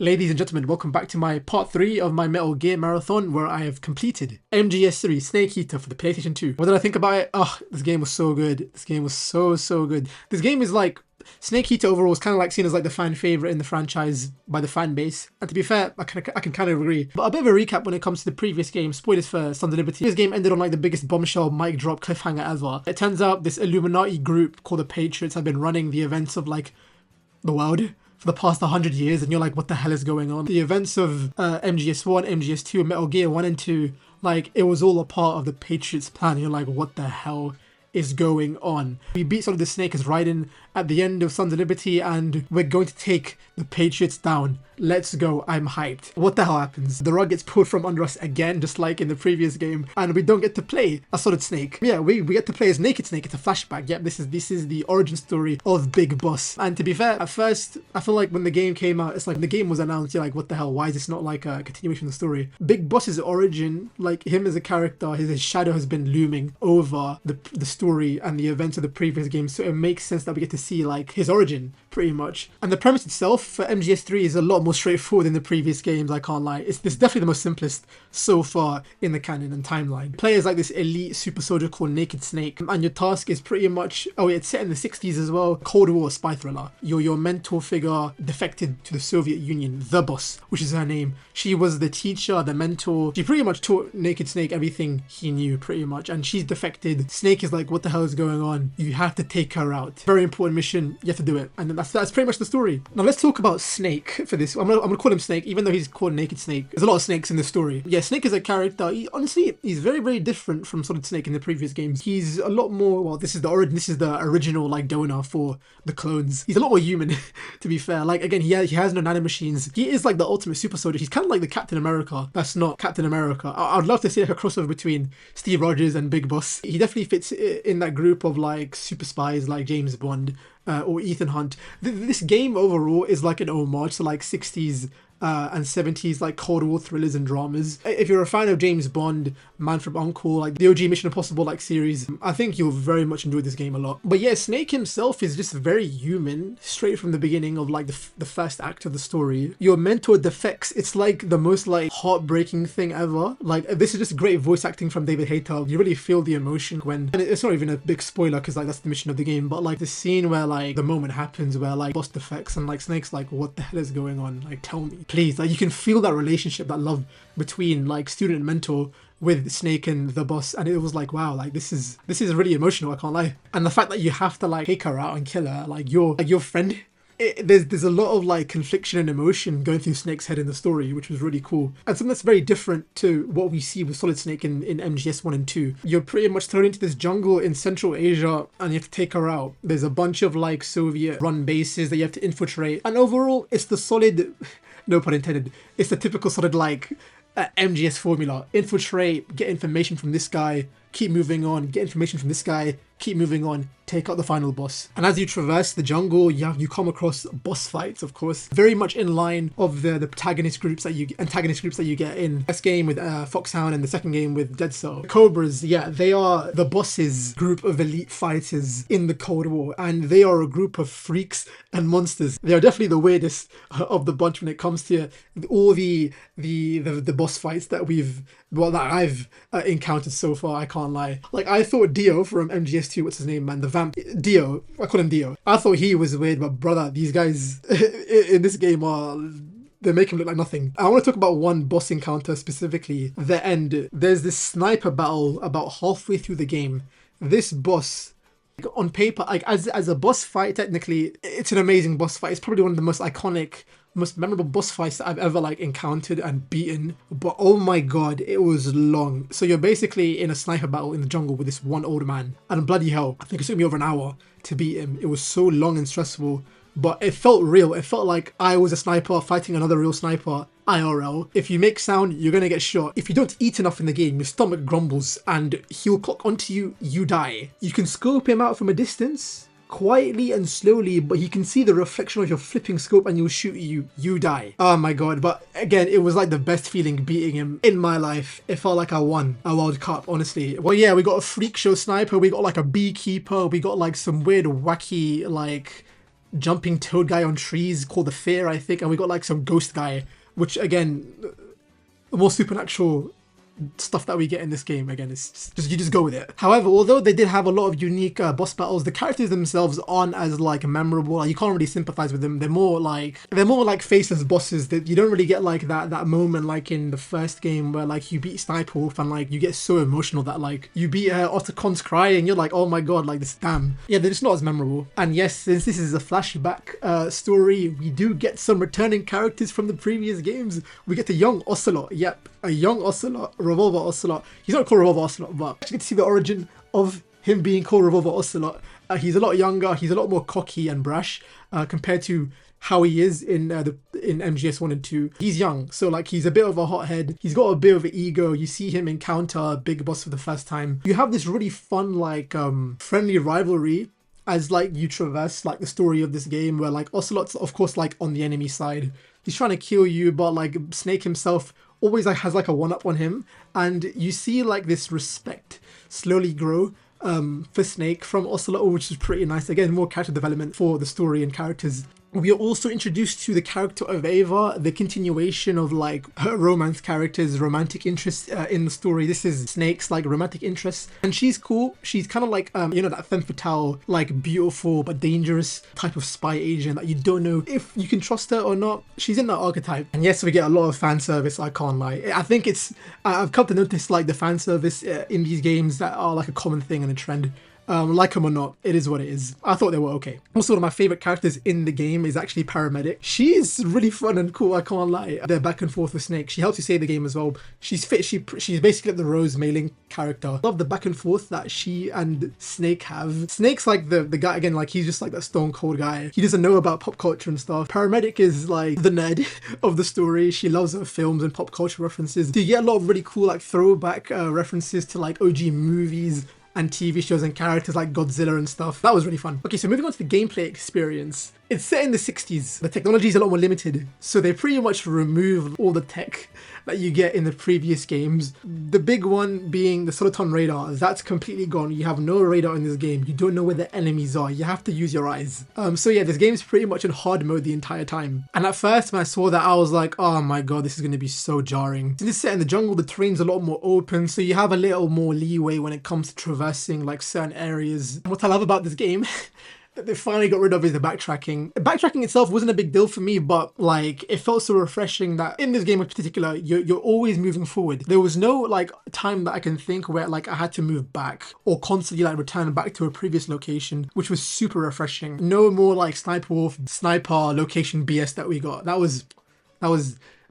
Ladies and gentlemen, welcome back to my part 3 of my Metal Gear Marathon, where I have completed MGS3 Snake Eater for the PlayStation 2. What did I think about it? Oh, this game was so good. This game was so good. This game is like, Snake Eater overall is kind of like seen as like the fan favorite in the franchise by the fan base. And to be fair, I can kind of agree. But a bit of a recap when it comes to the previous game. Spoilers for Sons of Liberty. This game ended on like the biggest bombshell mic drop cliffhanger ever. It turns out this Illuminati group called the Patriots have been running the events of like the world for the past 100 years, and you're like, what the hell is going on? The events of MGS1, MGS2, Metal Gear 1 and 2, like, it was all a part of the Patriots plan. You're like, what the hell is going on? We beat Solid the Snake as Raiden at the end of Sons of Liberty, and we're going to take the Patriots down. Let's go, I'm hyped. What the hell happens? The rug gets pulled from under us again, just like in the previous game, and we don't get to play as Solid Snake. Yeah, we get to play as Naked Snake. It's a flashback. Yep, this is the origin story of Big Boss. And to be fair, at first, I feel like when the game came out, it's like when the game was announced, you're like, what the hell? Why is this not like a continuation of the story? Big Boss's origin, like him as a character, his shadow has been looming over the story and the events of the previous game, so it makes sense that we get to see like his origin, pretty much. And the premise itself for MGS3 is a lot more straightforward than the previous games, I can't lie. It's definitely the most simplest so far in the canon and timeline. Players like this elite super soldier called Naked Snake, and your task is pretty much, oh, it's set in the 60s as well, Cold War spy thriller. Your mentor figure defected to the Soviet Union, the boss, which is her name. She was the teacher, the mentor. She pretty much taught Naked Snake everything he knew, pretty much, and she's defected. Snake is like, what the hell is going on? You have to take her out. Very important mission, you have to do it. And that's pretty much the story. Now let's talk about Snake for this. I'm gonna call him Snake, even though he's called Naked Snake. There's a lot of snakes in the story. Yeah, Snake is a character. Honestly, he's very different from Solid Snake in the previous games. He's a lot more, well, this is the original like donor for the clones. He's a lot more human, to be fair. Like, again, he has no nanomachines. He is like the ultimate super soldier. He's kind of like the Captain America. That's not Captain America. I'd love to see like a crossover between Steve Rogers and Big Boss. He definitely fits in that group of like super spies like James Bond or Ethan Hunt. This game overall is like an homage to like 60s and 70s like Cold War thrillers and dramas. If you're a fan of James Bond, Man from U.N.C.L.E., like the OG Mission Impossible like series, I think you'll very much enjoy this game a lot. But yeah, Snake himself is just very human, straight from the beginning of like the first act of the story. Your mentor defects. It's like the most like heartbreaking thing ever. Like, this is just great voice acting from David Hayter. You really feel the emotion when, and it's not even a big spoiler because like that's the mission of the game, but like the scene where like the moment happens where like Boss defects and like Snake's like, what the hell is going on? Like, tell me, please. Like, you can feel that relationship, that love between like student and mentor with Snake and the boss, and it was like, wow, like this is really emotional, I can't lie. And the fact that you have to like take her out and kill her, like your friend, there's a lot of like confliction and emotion going through Snake's head in the story, which was really cool. And something that's very different to what we see with Solid Snake in MGS 1 and 2. You're pretty much thrown into this jungle in Central Asia and you have to take her out. There's a bunch of like Soviet run bases that you have to infiltrate, and overall it's the solid, no pun intended, it's the typical Solid like MGS formula. Infiltrate, get information from this guy, keep moving on, get information from this guy, keep moving on, take out the final boss. And as you traverse the jungle, you come across boss fights, of course, very much in line of the antagonist groups that you get in the first game with Foxhound and the second game with Dead Cell. Cobras, yeah, they are the boss's group of elite fighters in the Cold War, and they are a group of freaks and monsters. They are definitely the weirdest of the bunch when it comes to all the boss fights that I've encountered so far. I can't lie. Like, I thought Dio from MGS2, what's his name, man, the vamp, Dio, I call him Dio. I thought he was weird, but brother, these guys in this game they make him look like nothing. I want to talk about one boss encounter specifically, the end. There's this sniper battle about halfway through the game. This boss, on paper, like as a boss fight, technically, it's an amazing boss fight. It's probably one of the most iconic, most memorable boss fights that I've ever like encountered and beaten. But oh my god, it was long. So you're basically in a sniper battle in the jungle with this one old man, and bloody hell, I think it took me over an hour to beat him. It was so long and stressful, but it felt real. It felt like I was a sniper fighting another real sniper IRL. If you make sound, you're gonna get shot. If you don't eat enough in the game, your stomach grumbles and he'll clock onto you, you die. You can scope him out from a distance, quietly and slowly, but he can see the reflection of your flipping scope and he'll shoot you, you die. Oh my god. But again, it was like the best feeling beating him in my life. It felt like I won a World Cup, honestly. Well, yeah, we got a freak show sniper, we got like a beekeeper, we got like some weird wacky like jumping toad guy on trees called the Fear, I think, and we got like some ghost guy, which again, more supernatural stuff that we get in this game. Again, it's just you just go with it. However, although they did have a lot of unique boss battles, the characters themselves aren't as like memorable. Like, you can't really sympathize with them. They're more like faceless bosses that you don't really get like that moment like in the first game where like you beat Sniper Wolf and like you get so emotional that like you beat Otacons crying. You're like, oh my god, like this, damn. Yeah, they're just not as memorable. And yes, since this is a flashback story, we do get some returning characters from the previous games. We get a young Ocelot. Yep, a young Ocelot. Revolver Ocelot. He's not called Revolver Ocelot, but you get to see the origin of him being called Revolver Ocelot. He's a lot younger. He's a lot more cocky and brash compared to how he is in MGS 1 and 2. He's young, so like he's a bit of a hothead. He's got a bit of an ego. You see him encounter a big boss for the first time. You have this really fun like friendly rivalry as like you traverse like the story of this game, where like Ocelot's of course like on the enemy side. He's trying to kill you, but like Snake himself always like has like a one-up on him, and you see like this respect slowly grow for Snake from Ocelot, which is pretty nice. Again, more character development for the story and characters. We are also introduced to the character of Ava, the continuation of like her romance character's romantic interest in the story. This is Snake's like romantic interest, and she's cool. She's kind of like you know, that femme fatale, like beautiful but dangerous type of spy agent that you don't know if you can trust her or not. She's in that archetype. And yes, we get a lot of fan service, I can't lie. I think it's I've come to notice like the fan service in these games that are like a common thing and a trend. Like them or not, it is what it is. I thought they were okay. Also, one of my favorite characters in the game is actually Paramedic. She is really fun and cool, I can't lie. They're back and forth with Snake. She helps you save the game as well. She's fit. She's basically like the Rose mailing character. I love the back and forth that she and Snake have. Snake's like the guy, again, like he's just like that stone cold guy. He doesn't know about pop culture and stuff. Paramedic is like the nerd of the story. She loves her films and pop culture references. You get a lot of really cool like throwback references to like OG movies and TV shows and characters like Godzilla and stuff. That was really fun. Okay, so moving on to the gameplay experience. It's set in the 60s. The technology is a lot more limited, so they pretty much remove all the tech that you get in the previous games. The big one being the Soliton radar. That's completely gone. You have no radar in this game. You don't know where the enemies are. You have to use your eyes. So yeah, this game is pretty much in hard mode the entire time. And at first when I saw that, I was like, oh my god, this is going to be so jarring. Since it's set in the jungle, the terrain's a lot more open, so you have a little more leeway when it comes to traversing like certain areas. And what I love about this game that they finally got rid of is the backtracking. Backtracking itself wasn't a big deal for me, but like it felt so refreshing that in this game in particular, you're always moving forward. There was no like time that I can think where like I had to move back or constantly like return back to a previous location, which was super refreshing. No more like Sniper Wolf, Sniper location BS that we got. That was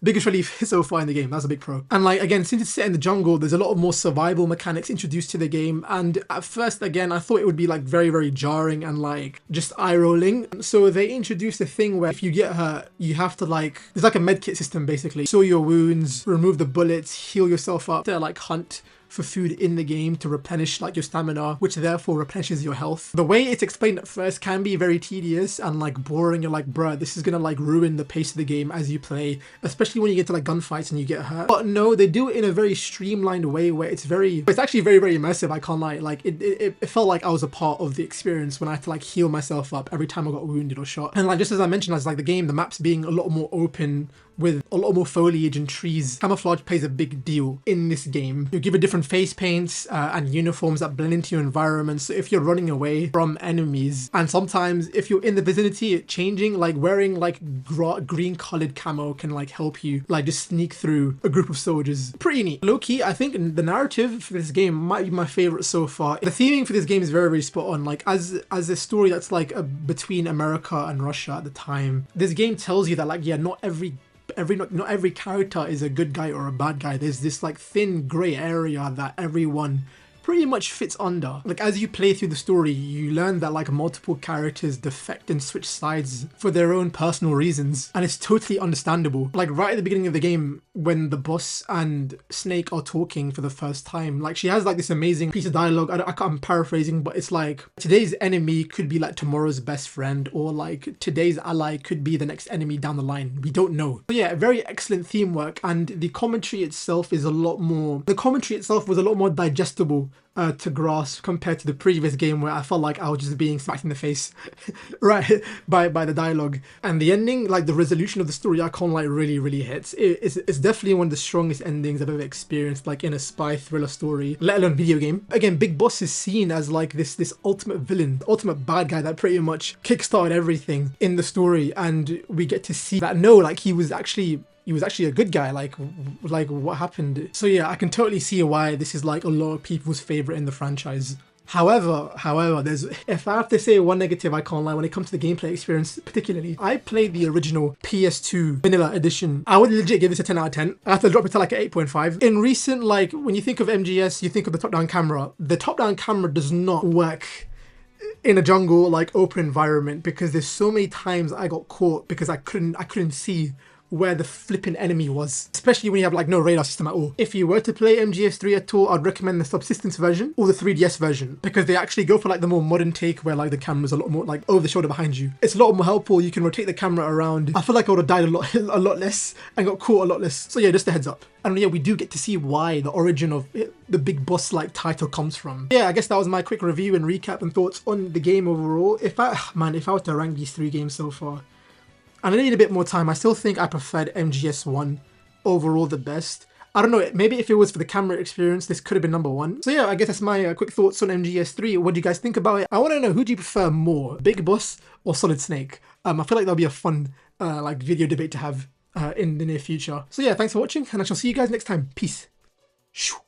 biggest relief so far in the game. That's a big pro. And like, again, since it's set in the jungle, there's a lot of more survival mechanics introduced to the game. And at first, again, I thought it would be like very, very jarring and like just eye-rolling. So they introduced a thing where if you get hurt, you have to like, there's like a medkit system basically. Sew your wounds, remove the bullets, heal yourself up, to like hunt for food in the game to replenish like your stamina, which therefore replenishes your health. The way it's explained at first can be very tedious and like boring. You're like, bruh, this is gonna like ruin the pace of the game as you play, especially when you get to like gunfights and you get hurt. But no, they do it in a very streamlined way where it's actually very, very immersive, I can't lie. Like it felt like I was a part of the experience when I had to like heal myself up every time I got wounded or shot. And like, just as I mentioned, as like the game, the maps being a lot more open with a lot more foliage and trees. Camouflage plays a big deal in this game. You give it different face paints and uniforms that blend into your environment. So if you're running away from enemies, and sometimes if you're in the vicinity, changing, like wearing like green colored camo can like help you like just sneak through a group of soldiers. Pretty neat. Low key, I think the narrative for this game might be my favorite so far. The theming for this game is very, very spot on. Like as a story that's like between America and Russia at the time, this game tells you that like, yeah, not every character is a good guy or a bad guy. There's this like thin gray area that everyone pretty much fits under. Like as you play through the story, you learn that like multiple characters defect and switch sides for their own personal reasons, and it's totally understandable. Like right at the beginning of the game, when the boss and Snake are talking for the first time, like she has like this amazing piece of dialogue. I'm paraphrasing, but it's like, today's enemy could be like tomorrow's best friend, or like today's ally could be the next enemy down the line. We don't know. But yeah, very excellent theme work, and the commentary itself was a lot more digestible to grasp compared to the previous game where I felt like I was just being smacked in the face right by the dialogue. And the ending, like the resolution of the story, I can't like really hits. It's definitely one of the strongest endings I've ever experienced, like in a spy thriller story, let alone video game. Again, Big Boss is seen as like this ultimate villain, ultimate bad guy that pretty much kickstarted everything in the story, and we get to see that no, like he was actually a good guy, like what happened. So yeah, I can totally see why this is like a lot of people's favorite in the franchise. However, if I have to say one negative, I can't lie, when it comes to the gameplay experience particularly, I played the original PS2 vanilla edition. I would legit give this a 10 out of 10. I have to drop it to like an 8.5. In recent, like when you think of MGS, you think of the top-down camera. The top-down camera does not work in a jungle like open environment, because there's so many times I got caught because I couldn't see where the flipping enemy was, especially when you have like no radar system at all. If you were to play MGS3 at all, I'd recommend the Subsistence version or the 3DS version, because they actually go for like the more modern take where like the camera's a lot more like over the shoulder behind you. It's a lot more helpful. You can rotate the camera around. I feel like I would have died a lot less and got caught a lot less. So yeah, just a heads up. And yeah, we do get to see why the origin of the Big Boss like title comes from. Yeah, I guess that was my quick review and recap and thoughts on the game overall. If I was to rank these 3 games so far, and I need a bit more time, I still think I preferred MGS1 overall the best. I don't know, maybe if it was for the camera experience, this could have been number 1. So yeah, I guess that's my quick thoughts on MGS3. What do you guys think about it? I want to know, who do you prefer more, Big Boss or Solid Snake? I feel like that'll be a fun like video debate to have in the near future. So yeah, thanks for watching, and I shall see you guys next time. Peace. Shoo.